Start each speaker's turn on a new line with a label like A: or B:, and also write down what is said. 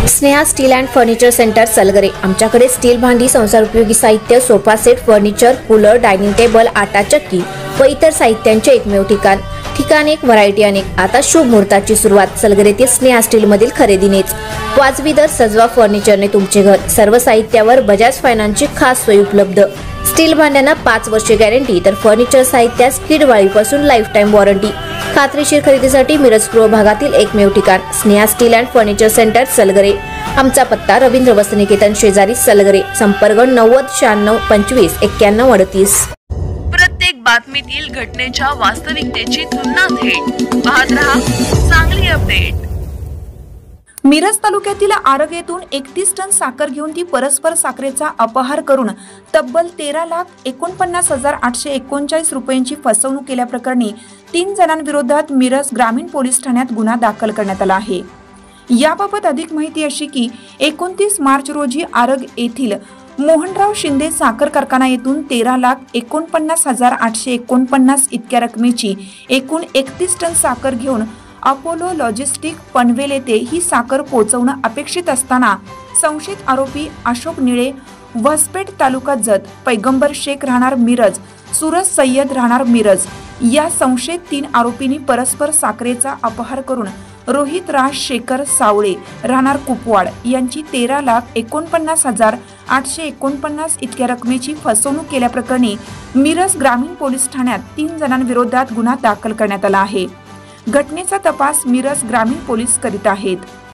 A: Sneha steel and furniture centre Salgare. आमच्याकडे steel भांडी, संसार उपयोगी साहित्य, sofa set, furniture, cooler, dining table, आटा चक्की व इतर साहित्यांचे एकमेव ठिकाण एक, व्हरायटी अनेक। आता शुभ मुहूर्ताची सुरुवात सलगरेतील स्नेहा स्टील मधील खरेदीनेच। वाजवी दर, सजवा फर्निचरने तुमचे घर। सर्व साहित्यावर बजाज फायनान्सची खास सोय उपलब्ध। स्टील भांड्यांना 5 वर्षे गॅरंटी, तर फर्निचर साहित्यास किडवाळीपासून लाईफ टाइम वॉरंटी। खात्रीशीर खरेदीसाठी मिरज पूर्व भागातील एकमेव ठिकाण Sneha steel and furniture centre Salgare. आमचा पत्ता रवींद्र वस्त्रनिकेतन शेजारी सलगरे। संपर्क 90 96 25 91 38।
B: प्रत्येक बातमीतील घटनेच्या वास्तविकतेची तुलना थेट पाहत रहा चांगली अपडेट।
C: मिरज तालुक्यातील आरग येथून 31 टन साखर घेऊन ती परस्पर साखरेचा अपहार करून तब्बल 13,49,839 रुपयांची फसवणूक केल्याप्रकरणी 3 जणांविरोधात मिरज ग्रामीण पोलीस ठाण्यात गुन्हा दाखल करण्यात आला आहे। याबाबत अधिक माहिती अशी की 29 मार्च रोजी आरग येथील मोहनराव शिंदे साखर कारखाना येथून 13,49,849 इतक्या रकमेची एकूण 31 टन साखर घेऊन अपोलो लॉजिस्टिक पनवेल येथे ही साखर पोहोचवणं अपेक्षित असताना संशयित आरोपी अशोक निळे, वसपेठ तालुका जत, पैगंबर शेख राहणार मिरज, सूरज सय्यद राहणार मिरज या संशयित 3 आरोपींनी परस्पर साखरेचा अपहार करून रोहित राज शेखर सावळे राहणार कुपवाड यांची 13,49,849 इतक्या रकमेची फसवणूक केल्याप्रकरणी मिरज ग्रामीण पोलीस ठाण्यात 3 जणांविरोधात गुन्हा दाखल करण्यात आला आहे। घटनेचा तपास मिरज ग्रामीण पोलीस करीत आहेत।